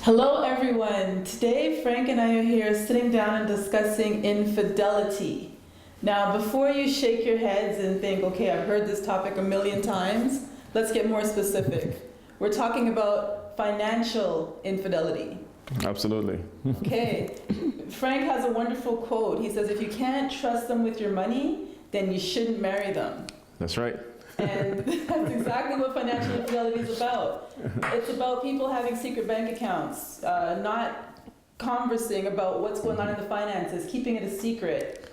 Hello, everyone. Today, Frank and I are here sitting down and discussing infidelity. Now, before you shake your heads and think, okay, I've heard this topic a million times, let's get more specific. We're talking about financial infidelity. Absolutely. Okay. Frank has a wonderful quote. He says, if you can't trust them with your money, then you shouldn't marry them. That's right. And that's exactly what financial infidelity is about. It's about people having secret bank accounts, not conversing about what's going on in the finances, keeping it a secret,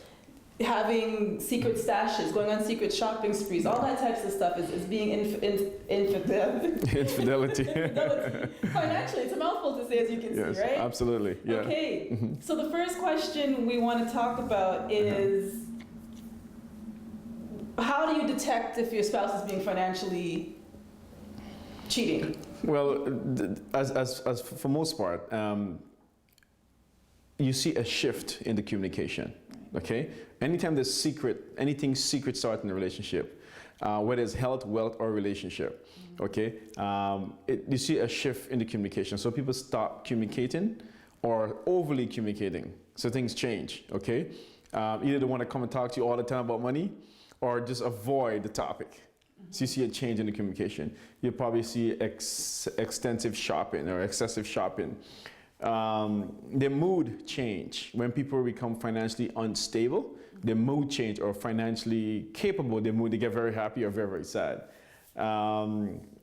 having secret stashes, going on secret shopping sprees, all that types of stuff is being infidel. Infidelity. Infidelity. Financially, it's a mouthful to say, as you can Yes, see, right? absolutely. Yeah. Okay, so the first question we want to talk about is, how do you detect if your spouse is being financially cheating? Well, as for most part, you see a shift in the communication. Okay, anytime there's anything secret starts in a relationship, whether it's health, wealth, or relationship. Okay, you see a shift in the communication. So people stop communicating or overly communicating. So things change. Okay, either they want to come and talk to you all the time about money, or just avoid the topic. So you see a change in the communication. You probably see extensive shopping or excessive shopping. Their mood change. When people become financially unstable, their mood change, or financially capable, they get very happy or very, very sad.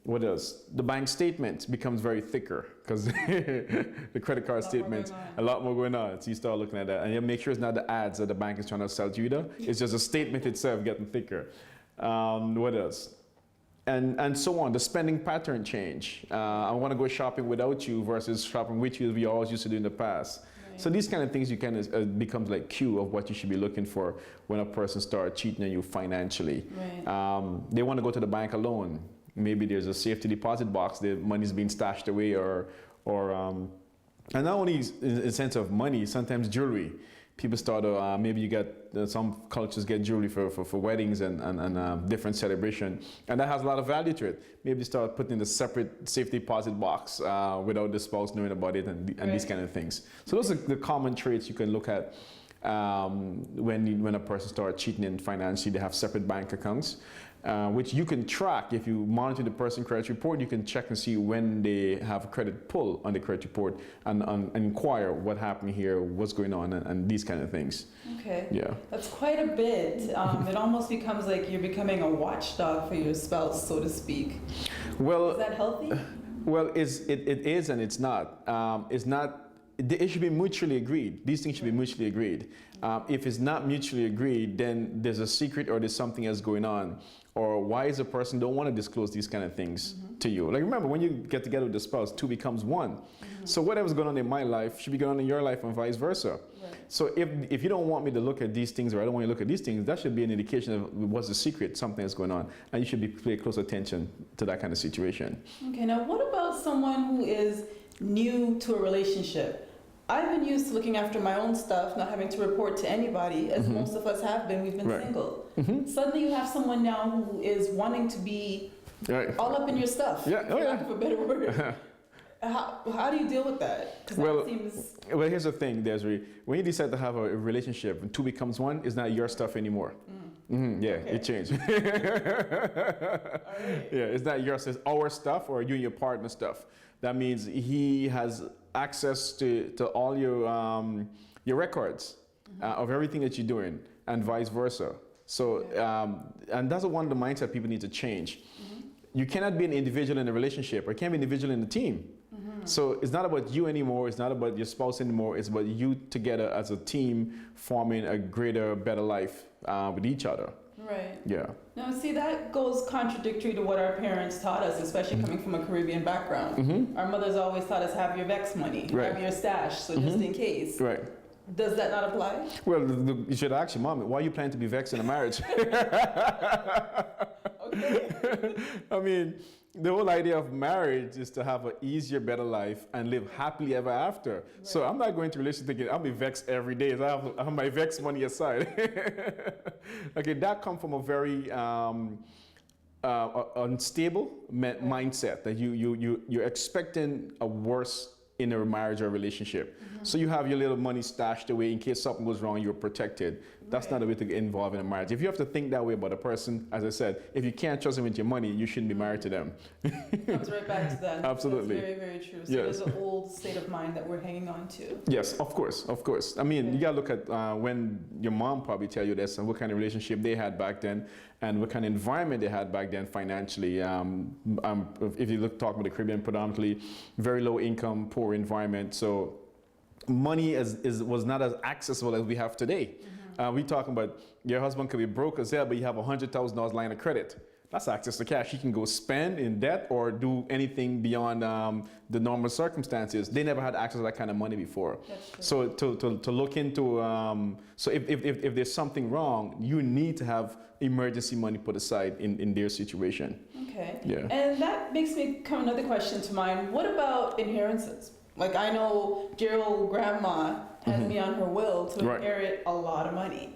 What else? The bank statement becomes very thicker because the credit card statement, a lot more going on. So you start looking at that, and you make sure it's not the ads that the bank is trying to sell to you either. It's just a statement itself getting thicker. What else? And so on. The spending pattern change. I want to go shopping without you versus shopping with you as we always used to do in the past. Right. So these kind of things becomes like cue of what you should be looking for when a person starts cheating on you financially. Right. They want to go to the bank alone. Maybe there's a safety deposit box, the money's being stashed away, and not only in the sense of money, sometimes jewelry. People start to, maybe you get, some cultures get jewelry for weddings and different celebration, and that has a lot of value to it. Maybe you start putting in a separate safety deposit box without the spouse knowing about it, and these kind of things. So those are the common traits you can look at when a person starts cheating in financially. They have separate bank accounts, which you can track. If you monitor the person's credit report, you can check and see when they have a credit pull on the credit report and inquire what happened here, what's going on, and these kind of things. Okay. Yeah. That's quite a bit. It almost becomes like you're becoming a watchdog for your spouse, so to speak. Well, is that healthy? Well, it is and it's not. It's not. It should be mutually agreed. These things should be mutually agreed. If it's not mutually agreed, then there's a secret or there's something else going on. Or why is a person don't want to disclose these kind of things to you? Like, remember, when you get together with the spouse, two becomes one. So whatever's going on in my life should be going on in your life and vice versa. Right. So if you don't want me to look at these things, or I don't want you to look at these things, that should be an indication of what's the secret, something is going on. And you should pay close attention to that kind of situation. Okay, now what about someone who is new to a relationship? I've been used to looking after my own stuff, not having to report to anybody, as most of us have been. We've been single. Suddenly you have someone now who is wanting to be all up in your stuff, for lack of a better word. How do you deal with that? Well, here's the thing, Desiree. When you decide to have a relationship and two becomes one, it's not your stuff anymore. It changed. Yeah, it's not yours, it's our stuff or you and your partner stuff. That means he has access to all your records of everything that you're doing, and vice versa. So, and that's one of the mindset people need to change. You cannot be an individual in a relationship, or you can't be an individual in a team. So it's not about you anymore, it's not about your spouse anymore, it's about you together as a team forming a greater, better life with each other. Right. Yeah. Now, see, that goes contradictory to what our parents taught us, especially coming from a Caribbean background. Our mothers always taught us, have your vex money, have your stash, so just in case. Right. Does that not apply? Well, you should ask your mom, why are you planning to be vexed in a marriage? Okay. I mean, the whole idea of marriage is to have an easier, better life and live happily ever after. Right. So I'm not going to relationship thinking I'll be vexed every day. I have my vex money aside. Okay, that comes from a very unstable mindset that you're expecting a worse in a marriage or relationship. So you have your little money stashed away in case something goes wrong, you're protected. That's not a way to get involved in a marriage. If you have to think that way about a person, as I said, if you can't trust them with your money, you shouldn't be married to them. Comes right back to that. Absolutely. That's very, very true. So Yes. there's an old state of mind that we're hanging on to. Yes, of course, of course. I mean, you gotta look at when your mom probably tell you this and what kind of relationship they had back then and what kind of environment they had back then financially. If you talk about the Caribbean predominantly, very low income, poor environment. So money was not as accessible as we have today. We talking about your husband could be broke as hell, but you have $100,000 line of credit. That's access to cash. He can go spend in debt or do anything beyond the normal circumstances. They never had access to that kind of money before. So to look into, so if there's something wrong, you need to have emergency money put aside in their situation. Okay. Yeah. And that makes me come another question to mind. What about inheritances? Like I know dear old grandma has me on her will to inherit a lot of money.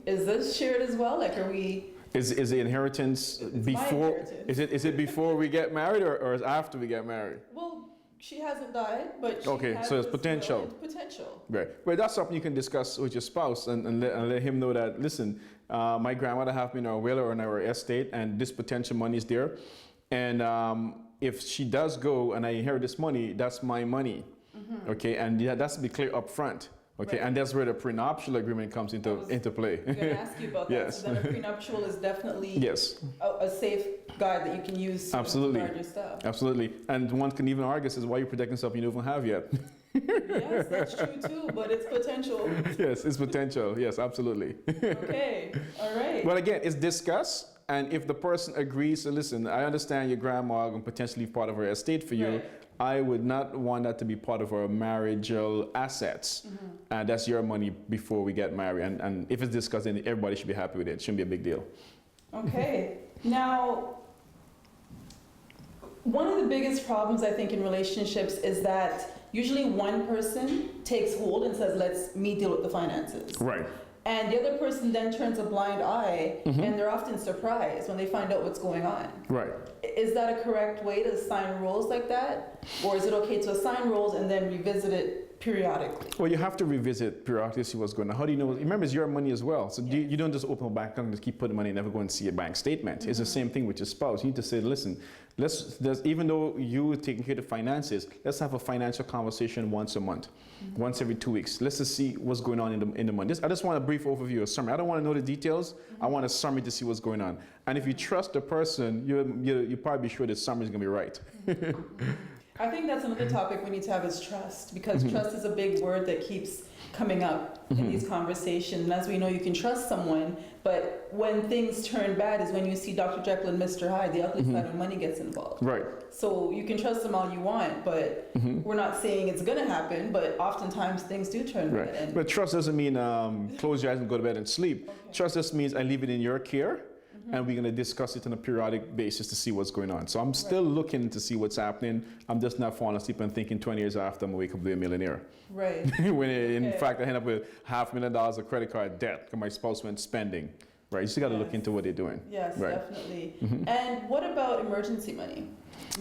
Is this shared as well? Like are we... Is the inheritance before? Is it before we get married or is after we get married? Well, she hasn't died, but she okay, has so it's this potential. Potential. Right. Well, that's something you can discuss with your spouse and let him know that. Listen, my grandmother have me in our will or in our estate, and this potential money is there. And if she does go and I inherit this money, that's my money. Okay, and that's to be clear up front. Okay, and that's where the prenuptial agreement comes into play. I'm going to ask you about that. Yes. So then a prenuptial is definitely yes. a safe guide that you can use to guard your stuff. Absolutely. And one can even argue, says, why are you protecting something you don't even have yet? Yes, that's true too, but it's potential. Yes, it's potential. Yes, absolutely. Okay, all right. Well, again, it's discussed. And if the person agrees, so listen, I understand your grandma can potentially be part of her estate for you. Right. I would not want that to be part of our marital assets. And that's your money before we get married. And if it's discussed, then everybody should be happy with it. It shouldn't be a big deal. Okay. Now, one of the biggest problems I think in relationships is that usually one person takes hold and says, let me deal with the finances. Right. And the other person then turns a blind eye, and they're often surprised when they find out what's going on. Right. Is that a correct way to assign roles like that? Or is it okay to assign roles and then revisit it periodically? Well, you have to revisit periodically to see what's going on. How do you know? Remember, it's your money as well. So you don't just open a bank account and just keep putting money and never go and see a bank statement. It's the same thing with your spouse. You need to say, listen, even though you're taking care of the finances, let's have a financial conversation once a month, once every 2 weeks. Let's just see what's going on in the month. I just want a brief overview, a summary. I don't want to know the details. I want a summary to see what's going on. And if you trust the person, you probably be sure the summary is going to be right. I think that's another topic we need to have is trust, because trust is a big word that keeps coming up in these conversations. And as we know, you can trust someone, but when things turn bad is when you see Dr. Jekyll and Mr. Hyde, the ugly side of money gets involved. Right. So you can trust them all you want, but we're not saying it's going to happen, but oftentimes things do turn bad. Right. But trust doesn't mean close your eyes and go to bed and sleep. Okay. Trust just means I leave it in your care. And we're going to discuss it on a periodic basis to see what's going on. So I'm still looking to see what's happening. I'm just not falling asleep and thinking 20 years after I'm going to wake up to be a millionaire. Right. When in fact I end up with $500,000 of credit card debt because my spouse went spending. Right. You still got to look into what they're doing. Yes, right. definitely. And what about emergency money?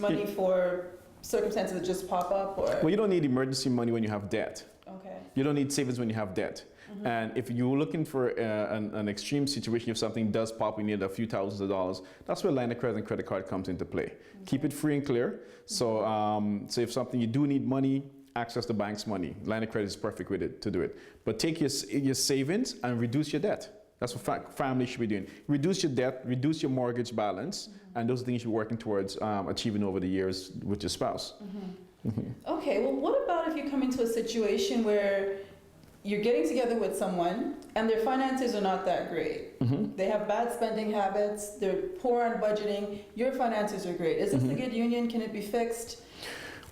Money for circumstances that just pop up, or? Well, you don't need emergency money when you have debt. Okay. You don't need savings when you have debt. And if you're looking for an extreme situation, if something does pop, you need a few thousands of dollars, that's where line of credit and credit card comes into play. Keep it free and clear. So, so if something you do need money, access the bank's money. Line of credit is perfect with it to do it. But take your savings and reduce your debt. That's what family should be doing. Reduce your debt, reduce your mortgage balance, and those are things you're working towards achieving over the years with your spouse. Okay, well, what about if you come into a situation where you're getting together with someone and their finances are not that great? They have bad spending habits, they're poor on budgeting, your finances are great. Is this a good union? Can it be fixed?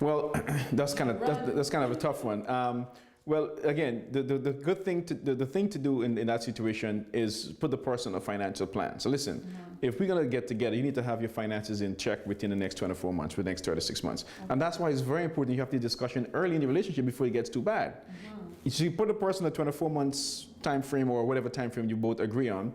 Well, that's kind of a tough one. Well, again, the good thing the thing to do in that situation is put the person on a financial plan. So listen, if we're gonna get together, you need to have your finances in check within the next 24 months, within the next 36 months. And that's why it's very important you have the discussion early in the relationship before it gets too bad. So you put the person a 24 months time frame or whatever time frame you both agree on,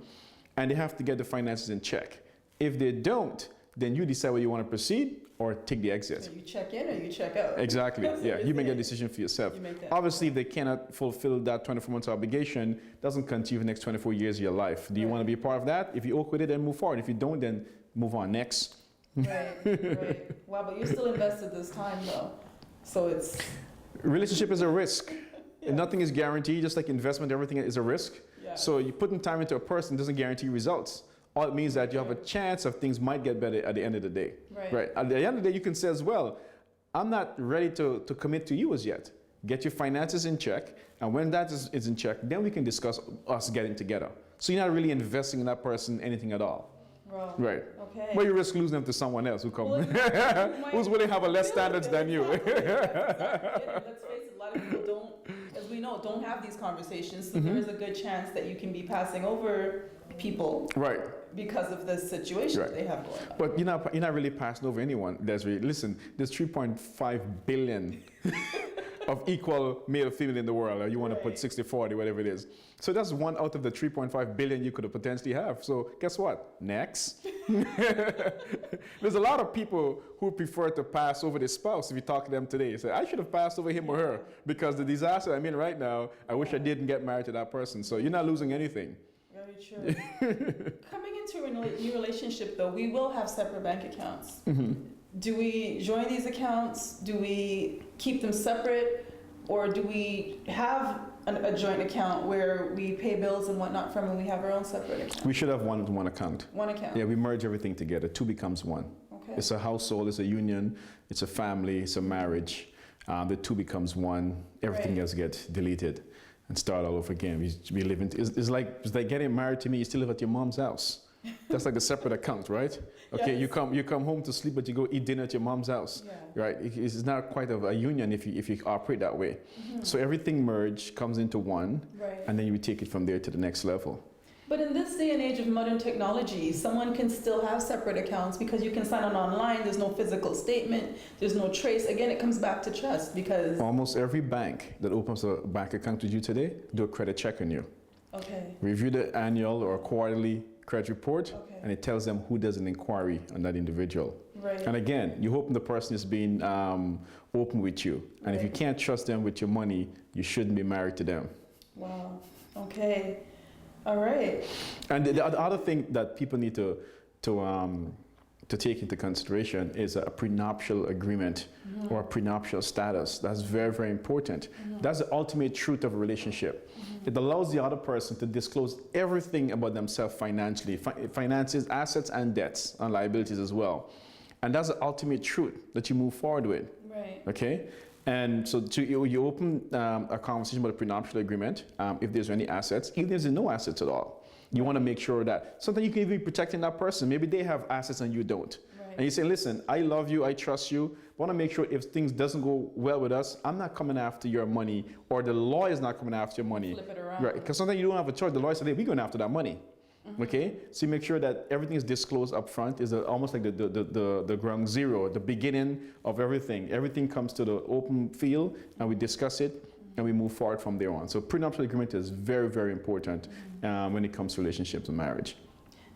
and they have to get the finances in check. If they don't, then you decide whether you want to proceed or take the exit. So you check in or you check out. Exactly. Yeah, you make a decision for yourself. You make that. Obviously, if they cannot fulfill that 24-month obligation, doesn't continue for the next 24 years of your life. Do you want to be a part of that? If you're okay with it, then move forward. If you don't, then move on. Next. Right. Wow, but you're still invested this time though. So it's... Relationship is a risk. Nothing is guaranteed, just like investment, everything is a risk. Yeah. So you putting time into a person doesn't guarantee results. All it means that you have a chance of things might get better at the end of the day. Right. At the end of the day, you can say as well, I'm not ready to commit to you as yet. Get your finances in check, and when that is in check, then we can discuss us getting together. So you're not really investing in that person anything at all. Wow. Right. Okay. But you risk losing them to someone else who who's willing to have a less standards than you. Let's face it, a lot of people don't, as we know, don't have these conversations. So there is a good chance that you can be passing over people. Right. Because of the situation they have going on. But you're not really passing over anyone, Desiree. Listen, there's 3.5 billion of equal male female in the world. Or you want to put 60-40, whatever it is. So that's one out of the 3.5 billion you could potentially have. So guess what? Next. There's a lot of people who prefer to pass over their spouse. If you talk to them today, say, I should have passed over him or her because the disaster I'm in right now, I wish I didn't get married to that person. So you're not losing anything. Very true. Coming into a new relationship, though, we will have separate bank accounts. Do we join these accounts? Do we keep them separate? Or do we have a joint account where we pay bills and whatnot from, and we have our own separate account? We should have one account. One account? Yeah, we merge everything together. Two becomes one. Okay. It's a household, it's a union, it's a family, it's a marriage. The two becomes one. Everything else gets deleted and start all over again. We live in, it's like getting married to me, you still live at your mom's house. That's like a separate account, right? Okay, Yes. you come home to sleep, but you go eat dinner at your mom's house, right? It's not quite of a union if you operate that way. So everything merged comes into one, and then you take it from there to the next level. But in this day and age of modern technology, someone can still have separate accounts because you can sign on online, there's no physical statement, there's no trace. Again, it comes back to trust because... Almost every bank that opens a bank account with you today do a credit check on you. Okay. Review the annual or quarterly credit report, and it tells them who does an inquiry on that individual. Right. And again, you hope the person is being open with you. And if you can't trust them with your money, you shouldn't be married to them. Wow. Okay. All right. And the other thing that people need to take into consideration is a prenuptial agreement or a prenuptial status. That's very, very important. That's the ultimate truth of a relationship. It allows the other person to disclose everything about themselves financially, finances, assets, and debts, and liabilities as well. And that's the ultimate truth that you move forward with. Right. Okay? And so you open a conversation about a prenuptial agreement, if there's any assets, even if there's no assets at all. You want to make sure that sometimes you can even be protecting that person. Maybe they have assets and you don't. And you say, listen, I love you, I trust you, but I want to make sure if things doesn't go well with us, I'm not coming after your money, or the lawyer is not coming after your money. Flip it around. Right, because sometimes you don't have a choice. The lawyer said, hey, we're going after that money. Okay, so you make sure that everything is disclosed up front. Is almost like the ground zero, the beginning of everything. Everything comes to the open field, and we discuss it, and we move forward from there on. So prenuptial agreement is very, very important when it comes to relationships and marriage.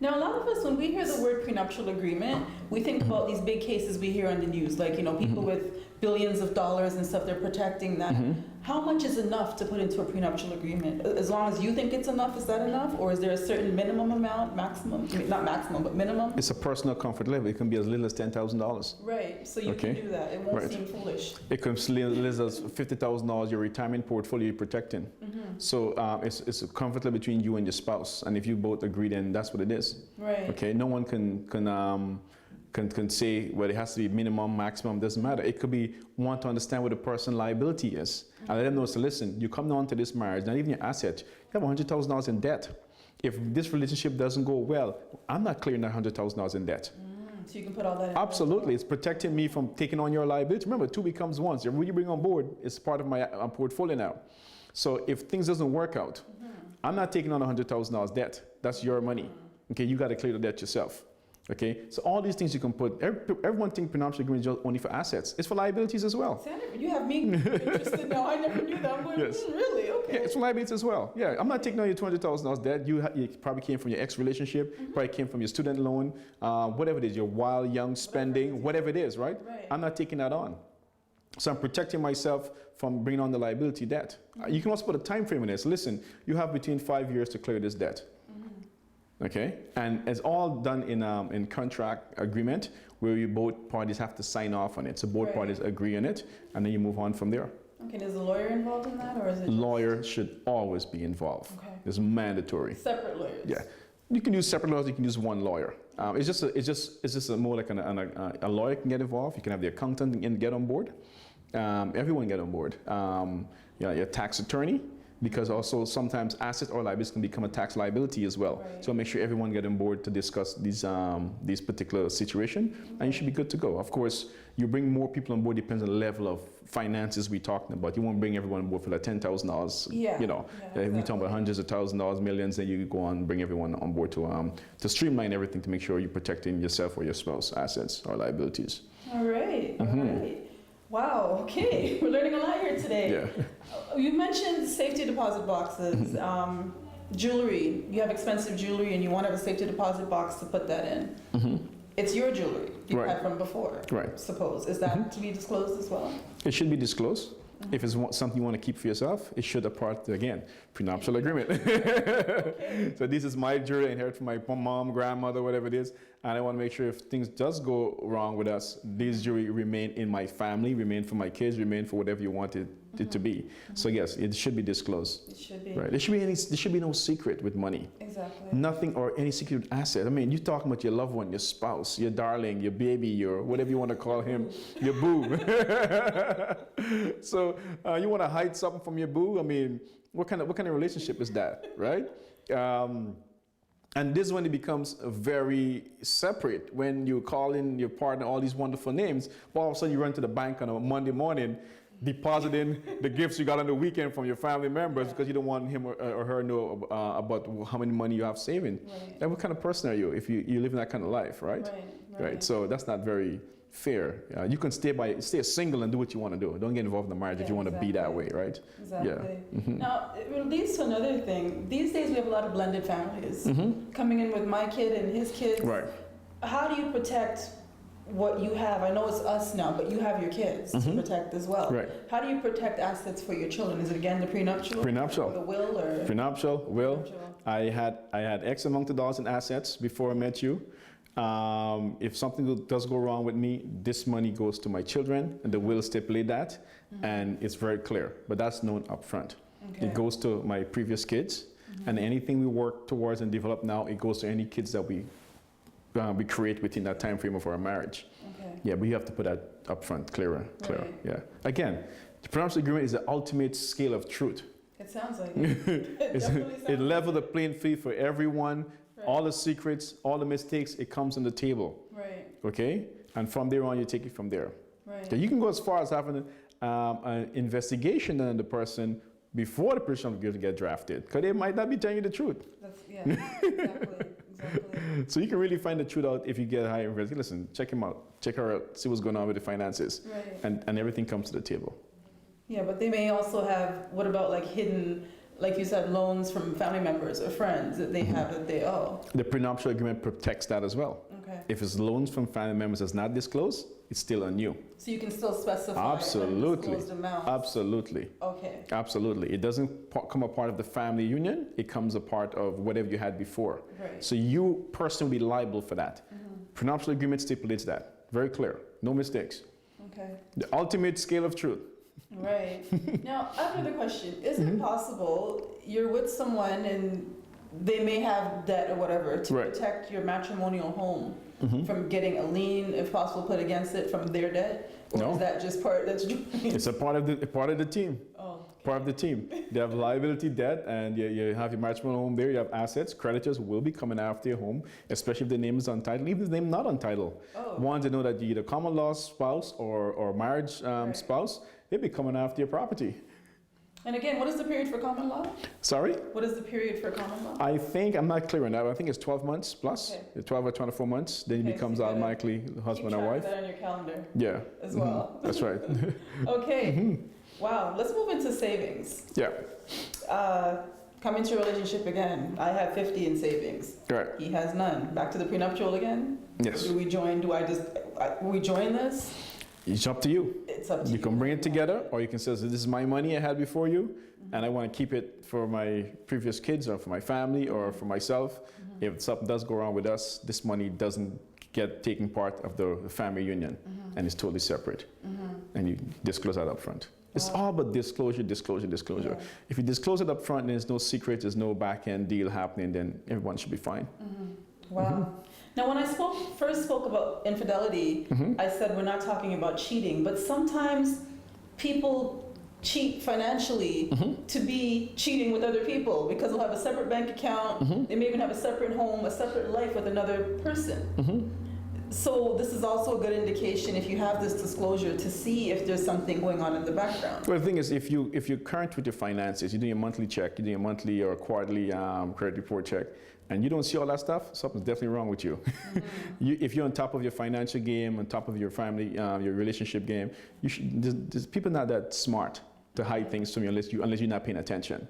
Now, a lot of us, when we hear the word prenuptial agreement, we think about these big cases we hear on the news, like, you know, people with billions of dollars and stuff, they're protecting that. How much is enough to put into a prenuptial agreement? As long as you think it's enough, is that enough? Or is there a certain minimum amount, maximum, I mean, not maximum, but minimum? It's a personal comfort level. It can be as little as $10,000. Right, so you can do that. It won't seem foolish. It can be as little as $50,000, your retirement portfolio you're protecting. So it's a comfort level between you and your spouse. And if you both agree, then that's what it is. Right. Okay, no one can say, well, it has to be minimum, maximum, doesn't matter. It could be want to understand what the person's liability is. And let them know, so listen, you come down to this marriage, not even your asset, you have $100,000 in debt. If this relationship doesn't go well, I'm not clearing that $100,000 in debt. So you can put all that in. Absolutely, it's protecting me from taking on your liability. Remember, two becomes one. So what you bring on board is part of my portfolio now. So if things doesn't work out, I'm not taking on $100,000 debt. That's your money. Okay, you got to clear the debt yourself. Okay, so all these things you can put, everyone thinks prenuptial agreement is just only for assets. It's for liabilities as well. You have me interested now. I never knew that. I'm going, Yes. Really? Okay. Yeah, it's for liabilities as well. Yeah, I'm not taking on your $200,000 debt. You probably came from your ex-relationship, probably came from your student loan, whatever it is, your wild, young spending, whatever it is, right? I'm not taking that on. So I'm protecting myself from bringing on the liability debt. You can also put a time frame in this. Listen, you have between 5 years to clear this debt. Okay, and it's all done in contract agreement where you both parties have to sign off on it. So both parties agree on it, and then you move on from there. Okay, is a lawyer involved in that, or is it? Lawyer should always be involved. Okay. It's mandatory. Separate lawyers. Yeah, you can use separate lawyers. You can use one lawyer. It's just more like a lawyer can get involved. You can have the accountant and get on board. Everyone get on board. Your tax attorney. Because also sometimes assets or liabilities can become a tax liability as well. So make sure everyone get on board to discuss these particular situation, and you should be good to go. Of course, you bring more people on board depends on the level of finances we're talking about. You won't bring everyone on board for like $10,000. You know, if we're talking about hundreds of thousands of dollars, millions, then you go on and bring everyone on board to streamline everything to make sure you're protecting yourself or your spouse assets or liabilities. All right. All right. Wow, okay, we're learning a lot here today. Yeah. You mentioned safety deposit boxes, jewelry. You have expensive jewelry and you want to have a safety deposit box to put that in. It's your jewelry you had from before, suppose. Is that to be disclosed as well? It should be disclosed. If it's something you want to keep for yourself, it should appart, again, prenuptial agreement. So this is my jewelry I inherited from my mom, grandmother, whatever it is. And I want to make sure if things does go wrong with us, this jewelry remain in my family, remain for my kids, remain for whatever you want it to be. So yes, it should be disclosed. It should be. Right. There should be no secret with money. Exactly. Nothing or any secret asset. I mean, you're talking about your loved one, your spouse, your darling, your baby, your whatever you want to call him, your boo. So you want to hide something from your boo? I mean, what kind of relationship is that, right? And this is when it becomes very separate. When you call in your partner all these wonderful names, well, all of a sudden you run to the bank on a Monday morning, depositing the gifts you got on the weekend from your family members because you don't want him or her to know about how many money you have saving. And what kind of person are you if you live in that kind of life, right? Right. So that's not very fair. You can stay single and do what you want to do. Don't get involved in the marriage if you want to be that way, right? Exactly. Yeah. Now, it leads to another thing. These days we have a lot of blended families coming in with my kid and his kids. Right. How do you protect what you have? I know it's us now, but you have your kids to protect as well. Right. How do you protect assets for your children? Is it again the prenuptial? Prenuptial. Or the will or? Prenuptial, will. Prenuptial. I had X amount of dollars in assets before I met you. If something does go wrong with me, this money goes to my children, and the will stipulate that, and it's very clear. But that's known up front. It goes to my previous kids, and anything we work towards and develop now, it goes to any kids that we create within that time frame of our marriage. Yeah, but you have to put that up front, clearer. Yeah. Again, the prenuptial agreement is the ultimate scale of truth. It sounds like it. It levels the playing field for everyone. All the secrets, all the mistakes, it comes on the table. Right. Okay? And from there on, you take it from there. Right. So you can go as far as having an investigation on the person before the person of guilt get drafted, because they might not be telling you the truth. Exactly. So you can really find the truth out if you get a higher investigation. Listen, check him out, check her out, see what's going on with the finances, and everything comes to the table. Yeah, but they may also have, what about like hidden, like you said, loans from family members or friends that they have that they owe? The prenuptial agreement protects that as well. Okay. If it's loans from family members that's not disclosed, it's still on you. So you can still specify undisclosed amounts? Absolutely. Okay. Absolutely. It doesn't come a part of the family union. It comes a part of whatever you had before. Right. So you personally will be liable for that. Prenuptial agreement stipulates that. Very clear. No mistakes. Okay. The ultimate scale of truth. Right. Now, I have another question. Is it possible you're with someone and they may have debt or whatever to protect your matrimonial home from getting a lien, if possible, put against it from their debt? Or is that just part that's it's a part of the team. Oh. Okay. Part of the team. They have liability debt, and you have your matrimonial home there. You have assets. Creditors will be coming after your home, especially if the name is untitled, even if the name is not untitled. Oh. Want to know that you're either common law spouse or marriage spouse, they'll be coming after your property. And again, what is the period for common law? Sorry? What is the period for common law? I think, I'm not clear on that, but I think it's 12 months plus, Okay. 12 or 24 months, then Okay, it becomes so you gotta automatically husband and wife. Keep track of that on your calendar Yeah. as well. That's right. Okay. Wow. Let's move into savings. Yeah. Come into a relationship again. I have 50 in savings. Right. He has none. Back to the prenuptial again. Yes. Do we join? We join this? It's up to you. It's up to you. You can bring it together, or you can say, this is my money I had before you, and I want to keep it for my previous kids, or for my family, or for myself. If something does go wrong with us, this money doesn't get taken part of the family union, and it's totally separate. And you disclose that up front. It's all about disclosure, disclosure, disclosure. Yeah. If you disclose it up front and there's no secret, there's no back-end deal happening, then everyone should be fine. Wow. Now, when I first spoke about infidelity, I said we're not talking about cheating, but sometimes people cheat financially to be cheating with other people because they'll have a separate bank account, they may even have a separate home, a separate life with another person. So this is also a good indication if you have this disclosure to see if there's something going on in the background. Well, the thing is, if you're current with your finances, you do your monthly check, you do your monthly or quarterly credit report check, and you don't see all that stuff, something's definitely wrong with you. If you're on top of your financial game, on top of your family, your relationship game, there's people not that smart to hide things from you unless you're not paying attention.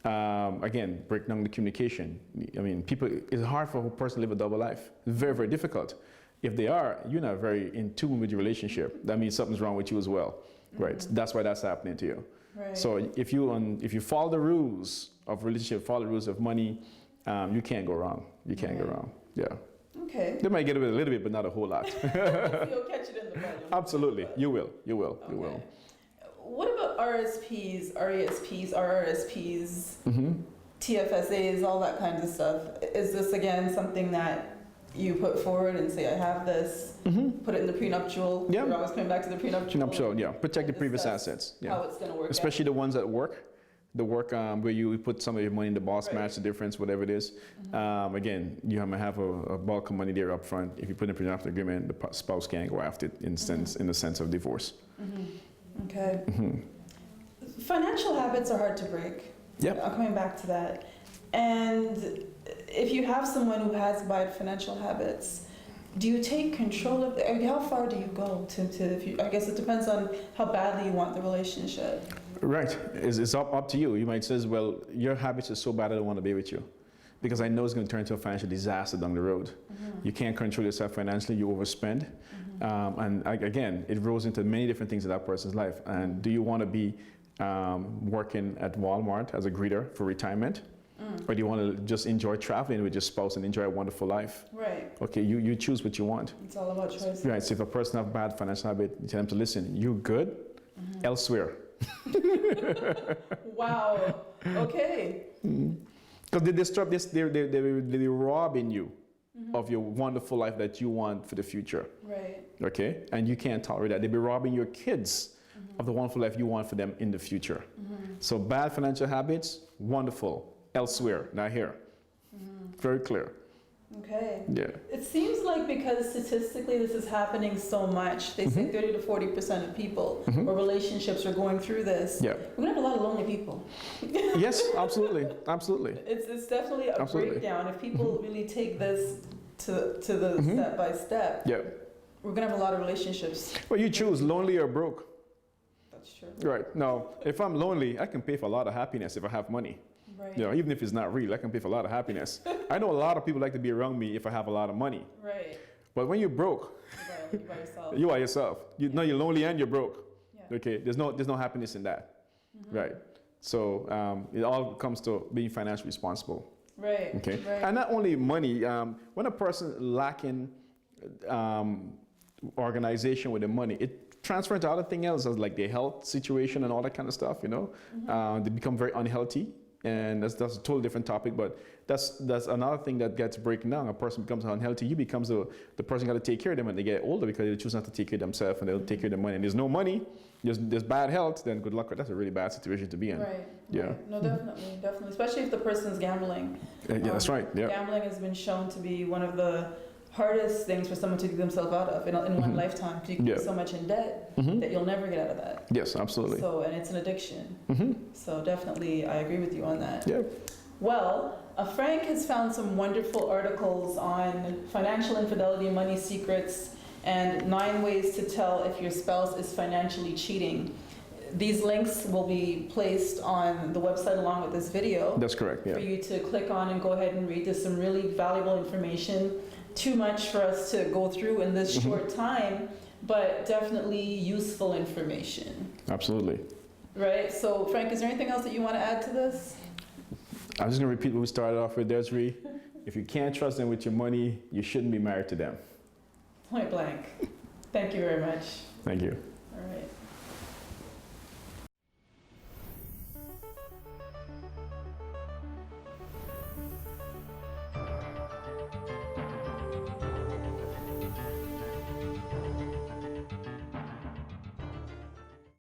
Again, break down the communication. I mean, it's hard for a person to live a double life. It's very, very difficult. If they are, you're not very in tune with your relationship. That means something's wrong with you as well, right? That's why that's happening to you. Right. So if you follow the rules of relationship, follow the rules of money, you can't go wrong. You can't go wrong. Yeah. Okay. They might get away with a little bit, but not a whole lot. You'll catch it in the bud. Absolutely. You will. You will. You Okay. will. What about RSPs, RESPs, RRSPs, TFSAs, all that kind of stuff? Is this again something that you put forward and say, I have this, put it in the prenuptial? Yeah. We're always coming back to the prenuptial. Prenuptial, yeah. Protect the previous discuss assets. Yeah. How it's going to work. Especially the ones at work. The work where you put some of your money in the boss Right. match the difference, whatever it is. Again, you might have a bulk of money there up front. If you put in a prenuptial agreement, the spouse can't go after it in the sense of divorce. Okay. Financial habits are hard to break. Yep. I'm coming back to that. And if you have someone who has bad financial habits, do you take control of how far do you go I guess it depends on how badly you want the relationship. Right. It's up to you. You might say, well, your habits are so bad I don't want to be with you because I know it's going to turn into a financial disaster down the road. You can't control yourself financially, you overspend. And again, it rolls into many different things in that person's life. And do you want to be working at Walmart as a greeter for retirement? Or do you want to just enjoy traveling with your spouse and enjoy a wonderful life? Right. Okay, you choose what you want. It's all about choice. Right, so if a person has bad financial habit, you tell them to listen, you good? Elsewhere. Wow. Okay. Because they disrupt this, they're robbing you of your wonderful life that you want for the future. Right. Okay? And you can't tolerate that. They'll be robbing your kids of the wonderful life you want for them in the future. So bad financial habits, wonderful. Elsewhere, not here. Very clear. Okay. Yeah. It seems like because statistically this is happening so much, they say 30 to 40% of people or relationships are going through this. Yeah. We're going to have a lot of lonely people. Yes, absolutely. Absolutely. It's definitely a Absolutely. breakdown. If people really take this to the step by step, Yeah. we're going to have a lot of relationships. Well, you choose lonely or broke. That's true. Right. Now, if I'm lonely, I can pay for a lot of happiness if I have money. Right. You know, even if it's not real, I can pay for a lot of happiness. I know a lot of people like to be around me if I have a lot of money. Right. But when you're broke, You by yourself. you are yourself. You know you're lonely and you're broke. Yeah. Okay. There's no happiness in that. Right. So it all comes to being financially responsible. Right. Okay. Right. And not only money. When a person lacking organization with their money, it transfers to other things else, as like their health situation and all that kind of stuff. You know, they become very unhealthy. And that's a totally different topic, but that's another thing that gets breaking down. A person becomes unhealthy, you become the person got to take care of them when they get older because they choose not to take care of themselves and they don't take care of their money. And there's no money, there's bad health, then good luck. That's a really bad situation to be in. Right. Yeah. Right. No, definitely. Especially if the person's gambling. Yeah, that's right. Yeah. Gambling has been shown to be one of the hardest things for someone to get themselves out of in one lifetime, because you can be so much in debt that you'll never get out of that. Yes, absolutely. So, and it's an addiction. So definitely, I agree with you on that. Yeah. Well, Frank has found some wonderful articles on financial infidelity, money secrets, and 9 ways to tell if your spouse is financially cheating. These links will be placed on the website along with this video. That's correct, yeah. For you to click on and go ahead and read. There's some really valuable information. Too much for us to go through in this short time, but definitely useful information. Absolutely. Right? So, Frank, is there anything else that you want to add to this? I'm just going to repeat what we started off with, Desiree. If you can't trust them with your money, you shouldn't be married to them. Point blank. Thank you very much. Thank you.